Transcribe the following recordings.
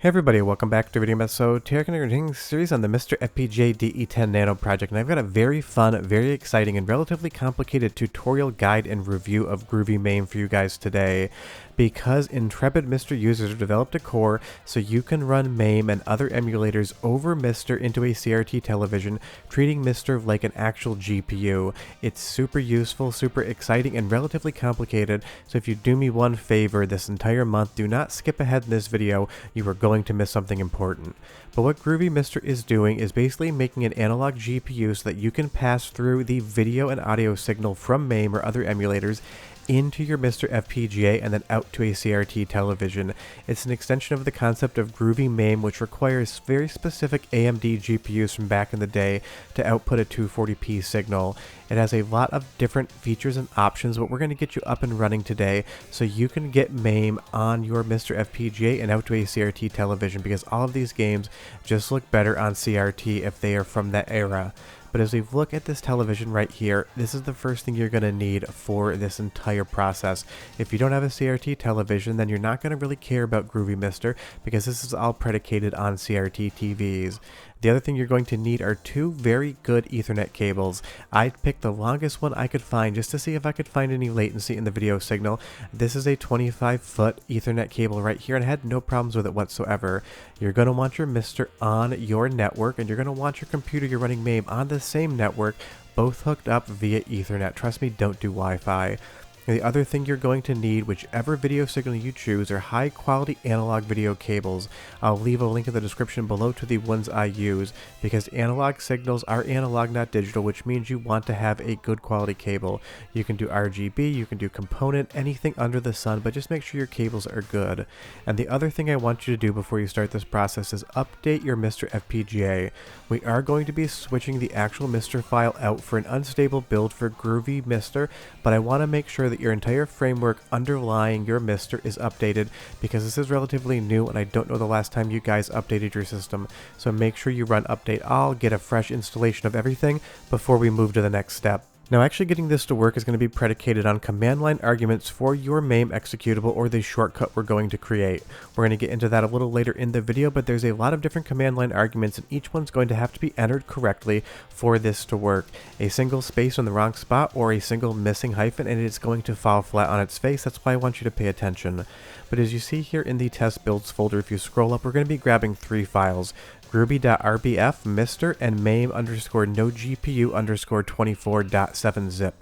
Hey everybody, welcome back to Video So today I'm continuing the series on the MiSTer FPGA DE10 Nano project, and I've got a very fun, very exciting, and relatively complicated tutorial guide and review of Groovy MAME for you guys today. Because intrepid MiSTer users have developed a core so you can run MAME and other emulators over MiSTer into a CRT television, treating MiSTer like an actual GPU. It's super useful, super exciting, and relatively complicated, so if you do me one favor this entire month, do not skip ahead in this video. You are going to miss something important. But what Groovy MiSTer is doing is basically making an analog GPU so that you can pass through the video and audio signal from MAME or other emulators into your MiSTer FPGA and then out to a CRT television. It's an extension of the concept of Groovy MAME, which requires very specific AMD GPUs from back in the day to output a 240p signal. It has a lot of different features and options, but we're going to get you up and running today so you can get MAME on your MiSTer FPGA and out to a CRT television, because all of these games just look better on CRT if they are from that era. But as we look at this television right here, this is the first thing you're going to need for this entire process. If you don't have a CRT television, then you're not going to really care about Groovy MiSTer, because this is all predicated on CRT TVs. The other thing you're going to need are two very good Ethernet cables. I picked the longest one I could find just to see if I could find any latency in the video signal. This is a 25-foot Ethernet cable right here, and I had no problems with it whatsoever. You're going to want your MiSTer on your network, and you're going to want your computer you're running MAME on the same network, both hooked up via Ethernet. Trust me, don't do Wi-Fi. The other thing you're going to need, whichever video signal you choose, are high quality analog video cables. I'll leave a link in the description below to the ones I use, because analog signals are analog, not digital, which means you want to have a good quality cable. You can do RGB, you can do component, anything under the sun, but just make sure your cables are good. And the other thing I want you to do before you start this process is update your MiSTer FPGA. We are going to be switching the actual MiSTer file out for an unstable build for Groovy MiSTer, but I want to make sure that your entire framework underlying your MiSTer is updated, because this is relatively new and I don't know the last time you guys updated your system. So make sure you run update all, get a fresh installation of everything before we move to the next step. Now, actually getting this to work is going to be predicated on command line arguments for your MAME executable, or the shortcut we're going to create. We're going to get into that a little later in the video, but there's a lot of different command line arguments, and each one's going to have to be entered correctly for this to work. A single space in the wrong spot or a single missing hyphen, and it's going to fall flat on its face. That's why I want you to pay attention. But as you see here in the test builds folder, if you scroll up, we're going to be grabbing three files: Groovy.rbf, MiSTer, and MAME _ no GPU _ 24.7zip.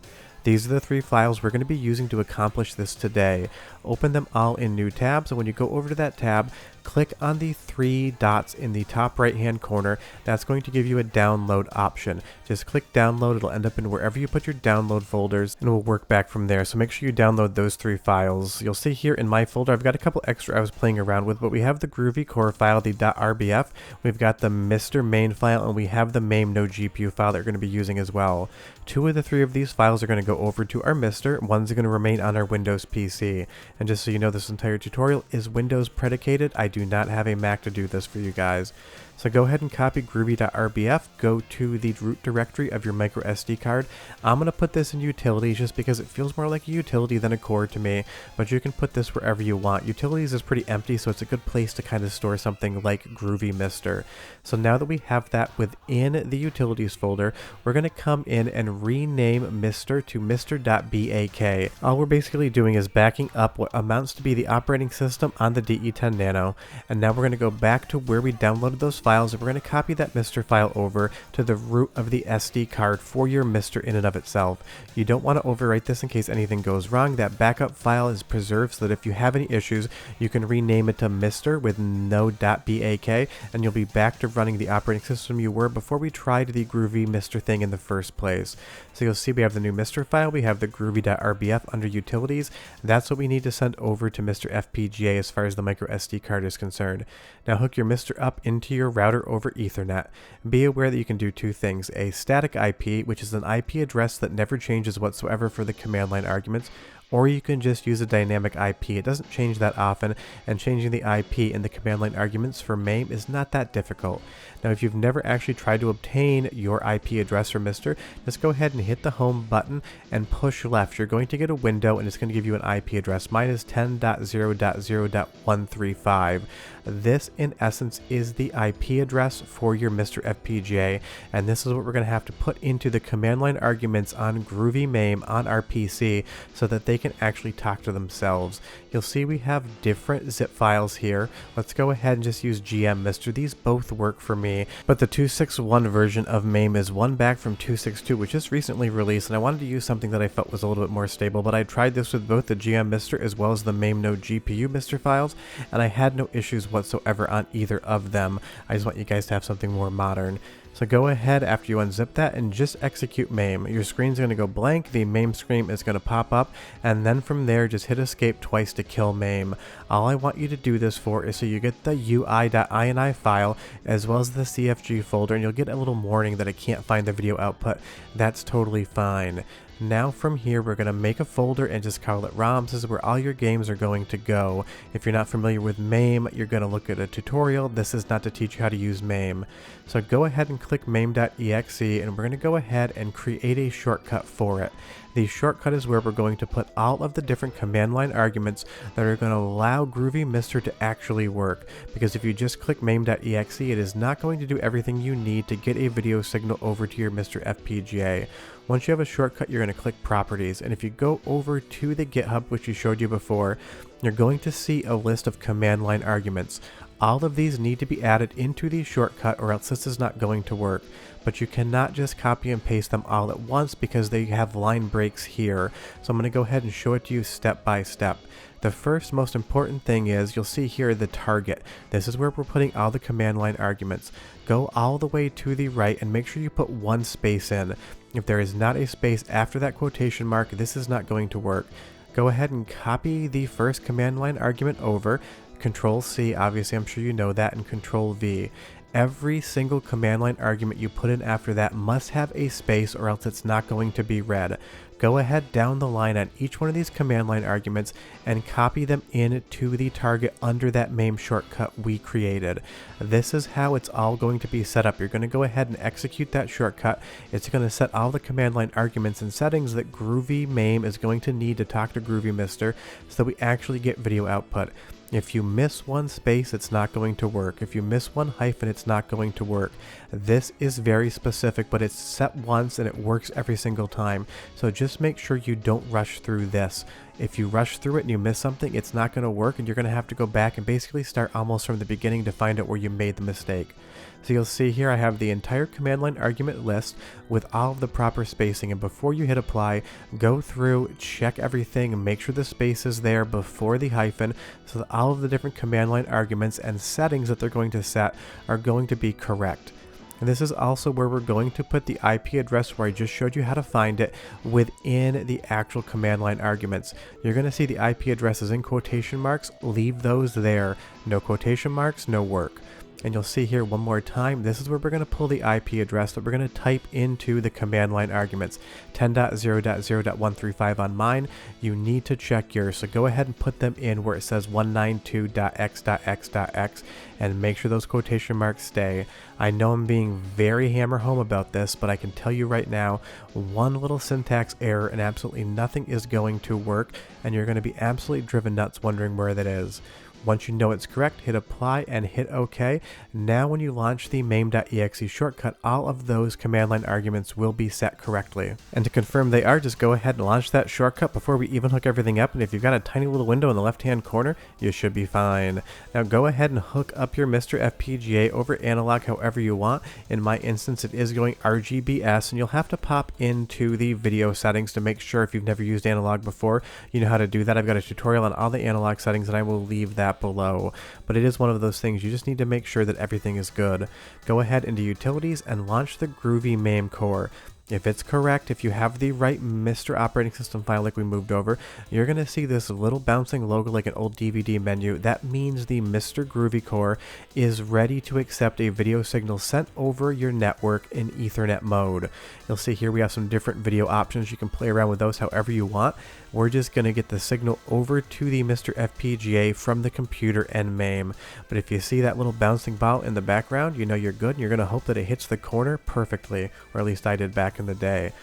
These are the three files we're going to be using to accomplish this today. Open them all in new tabs, and when you go over to that tab, click on the three dots in the top right hand corner. That's going to give you a download option. Just click download, it'll end up in wherever you put your download folders, and we'll work back from there. So make sure you download those three files. You'll see here in my folder I've got a couple extra I was playing around with, but we have the Groovy core file, the .rbf, we've got the MiSTer main file, and we have the MAME no GPU file that we're going to be using as well. Two of the three of these files are going to go over to our MiSTer, one's going to remain on our Windows PC. And just so you know, this entire tutorial is Windows predicated. I do not have a Mac to do this for you guys. So go ahead and copy Groovy.rbf, go to the root directory of your micro SD card. I'm going to put this in utilities just because it feels more like a utility than a core to me, but you can put this wherever you want. Utilities is pretty empty, so it's a good place to kind of store something like Groovy MiSTer. So now that we have that within the utilities folder, we're going to come in and rename MiSTer to MiSTer.bak. All we're basically doing is backing up what amounts to be the operating system on the DE10 Nano, and now we're going to go back to where we downloaded those files, and we're going to copy that MiSTer file over to the root of the SD card for your MiSTer in and of itself. You don't want to overwrite this in case anything goes wrong. That backup file is preserved so that if you have any issues, you can rename it to MiSTer with no .bak, and you'll be back to running the operating system you were before we tried the Groovy MiSTer thing in the first place. So you'll see we have the new MiSTer file, we have the Groovy.rbf under utilities. That's what we need to send over to MiSTer FPGA as far as the micro SD card is concerned. Now hook your MiSTer up into your router over Ethernet. Be aware that you can do two things: a static IP, which is an IP address that never changes whatsoever for the command line arguments, or you can just use a dynamic IP. It doesn't change that often, and changing the IP in the command line arguments for MAME is not that difficult. Now, if you've never actually tried to obtain your IP address for MiSTer, just go ahead and hit the home button and push left. You're going to get a window, and it's going to give you an IP address. Mine is 10.0.0.135. This in essence is the IP address for your MiSTer FPGA, and this is what we're going to have to put into the command line arguments on Groovy MAME on our PC so that they can actually talk to themselves. You'll see we have different zip files here. Let's go ahead and just use GM MiSTer. These both work for me, but the 2.6.1 version of MAME is one back from 2.6.2, which just recently released, and I wanted to use something that I felt was a little bit more stable, but I tried this with both the GM MiSTer as well as the MAME node GPU MiSTer files, and I had no issues whatsoever on either of them. I just want you guys to have something more modern. So go ahead after you unzip that and just execute MAME. Your screen's going to go blank, the MAME screen is going to pop up, and then from there just hit escape twice to kill MAME. All I want you to do this for is so you get the UI.ini file as well as the CFG folder, and you'll get a little warning that it can't find the video output. That's totally fine. Now from here we're going to make a folder and just call it ROMs. This is where all your games are going to go. If you're not familiar with MAME, you're going to look at a tutorial. This is not to teach you how to use MAME. So go ahead and click MAME.exe, and we're going to go ahead and create a shortcut for it. The shortcut is where we're going to put all of the different command line arguments that are going to allow Groovy MiSTer to actually work. Because if you just click MAME.exe, it is not going to do everything you need to get a video signal over to your MiSTer FPGA. Once you have a shortcut, you're going to click Properties, and if you go over to the GitHub, which we showed you before, you're going to see a list of command line arguments. All of these need to be added into the shortcut or else this is not going to work. But you cannot just copy and paste them all at once because they have line breaks here. So I'm going to go ahead and show it to you step by step. The first most important thing is you'll see here the target. This is where we're putting all the command line arguments. Go all the way to the right and make sure you put one space in. If there is not a space after that quotation mark, this is not going to work. Go ahead and copy the first command line argument over. Control C, obviously I'm sure you know that, and Control V. Every single command line argument you put in after that must have a space or else it's not going to be read. Go ahead down the line on each one of these command line arguments and copy them into the target under that MAME shortcut we created. This is how it's all going to be set up. You're going to go ahead and execute that shortcut. It's going to set all the command line arguments and settings that Groovy MAME is going to need to talk to Groovy MiSTer so that we actually get video output. If you miss one space, it's not going to work. If you miss one hyphen, it's not going to work. This is very specific, but it's set once and it works every single time. So just make sure you don't rush through this. If you rush through it and you miss something, it's not going to work, and you're going to have to go back and basically start almost from the beginning to find out where you made the mistake. So you'll see here I have the entire command line argument list with all of the proper spacing, and before you hit apply, go through, check everything, and make sure the space is there before the hyphen so that all of the different command line arguments and settings that they're going to set are going to be correct. And this is also where we're going to put the IP address where I just showed you how to find it within the actual command line arguments. You're going to see the IP addresses in quotation marks. Leave those there. No quotation marks, no work. And you'll see here one more time, this is where we're going to pull the IP address that we're going to type into the command line arguments. 10.0.0.135 on mine. You need to check yours, so go ahead and put them in where it says 192.x.x.x and make sure those quotation marks stay. I know I'm being very hammer home about this, but I can tell you right now, one little syntax error and absolutely nothing is going to work, and you're going to be absolutely driven nuts wondering where that is. Once you know it's correct, hit apply and hit OK. Now when you launch the MAME.exe shortcut, all of those command line arguments will be set correctly. And to confirm they are, just go ahead and launch that shortcut before we even hook everything up, and if you've got a tiny little window in the left hand corner, you should be fine. Now go ahead and hook up your MiSTer FPGA over analog however you want. In my instance it is going RGBS, and you'll have to pop into the video settings to make sure, if you've never used analog before, you know how to do that. I've got a tutorial on all the analog settings and I will leave that below, but it is one of those things you just need to make sure that everything is good. Go ahead into utilities and launch the Groovy MAME core. If it's correct, if you have the right MiSTer operating system file like we moved over, you're going to see this little bouncing logo like an old DVD menu. That means the MiSTer Groovy core is ready to accept a video signal sent over your network in Ethernet mode. You'll see here we have some different video options. You can play around with those however you want. We're just going to get the signal over to the MiSTer FPGA from the computer and MAME. But if you see that little bouncing ball in the background, you know you're good, and you're going to hope that it hits the corner perfectly, or at least I did back in the day.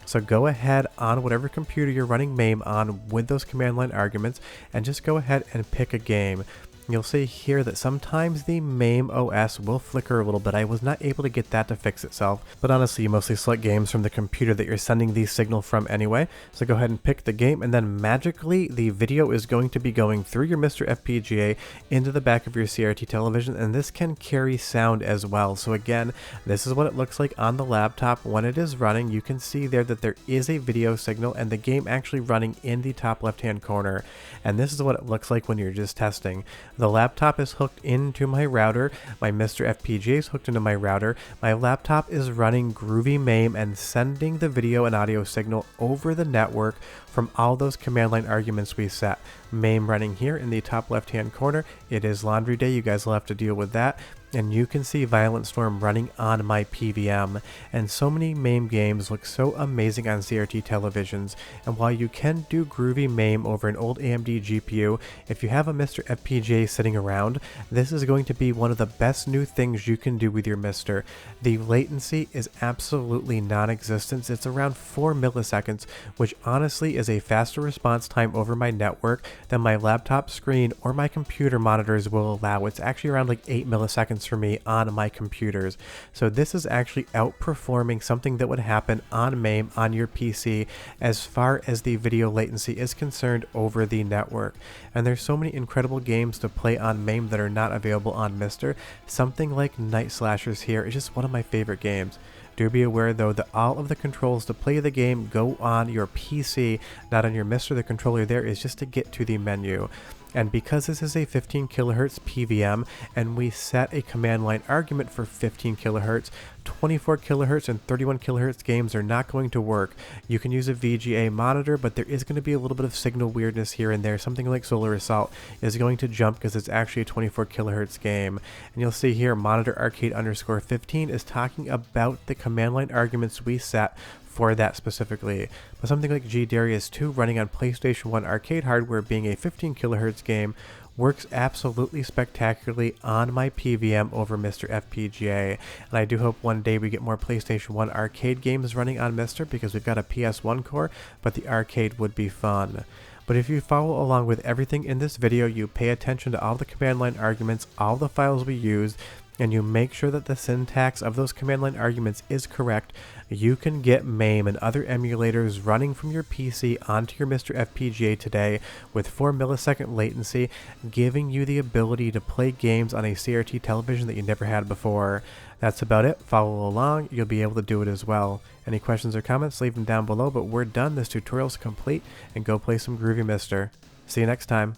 So go ahead on whatever computer you're running MAME on with those command line arguments and just go ahead and pick a game. You'll see here that sometimes the MAME OS will flicker a little bit. I was not able to get that to fix itself, but honestly you mostly select games from the computer that you're sending the signal from anyway. So go ahead and pick the game, and then magically the video is going to be going through your MiSTer FPGA into the back of your CRT television, and this can carry sound as well. So again, this is what it looks like on the laptop when it is running. You can see there that there is a video signal and the game actually running in the top left hand corner, and this is what it looks like when you're just testing. The laptop is hooked into my router, my MiSTer FPGA is hooked into my router, my laptop is running Groovy MAME and sending the video and audio signal over the network from all those command line arguments we set. MAME running here in the top left hand corner. It is laundry day, you guys will have to deal with that. And you can see Violent Storm running on my PVM. And so many MAME games look so amazing on CRT televisions. And while you can do Groovy MAME over an old AMD GPU, if you have a MiSTer FPGA sitting around, this is going to be one of the best new things you can do with your MiSTer. The latency is absolutely non-existent. It's around 4 milliseconds, which honestly is a faster response time over my network than my laptop screen or my computer monitors will allow. It's actually around like 8 milliseconds for me on my computers. So this is actually outperforming something that would happen on MAME on your PC as far as the video latency is concerned over the network. And there's so many incredible games to play on MAME that are not available on MiSTer. Something like Night Slashers here is just one of my favorite games. Do be aware though that all of the controls to play the game go on your PC, not on your MiSTer. The controller there is just to get to the menu. And because this is a 15 kilohertz PVM and we set a command line argument for 15 kilohertz, 24 kilohertz and 31 kilohertz games are not going to work. You can use a VGA monitor, but there is going to be a little bit of signal weirdness here and there. Something like Solar Assault is going to jump because it's actually a 24 kilohertz game. And you'll see here monitor arcade underscore 15 is talking about the command line arguments we set for that specifically. But something like G Darius 2 running on PlayStation 1 arcade hardware being a 15 kilohertz game works absolutely spectacularly on my PVM over MiSTer FPGA. And I do hope one day we get more PlayStation 1 arcade games running on MiSTer because we've got a PS1 core, but the arcade would be fun. But if you follow along with everything in this video, you pay attention to all the command line arguments, all the files we used, and you make sure that the syntax of those command line arguments is correct, you can get MAME and other emulators running from your PC onto your MiSTer FPGA today with 4 millisecond latency, giving you the ability to play games on a CRT television that you never had before. That's about it. Follow along, you'll be able to do it as well. Any questions or comments, leave them down below, but we're done. This tutorial's complete, and go play some Groovy MiSTer. See you next time.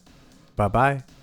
Bye bye.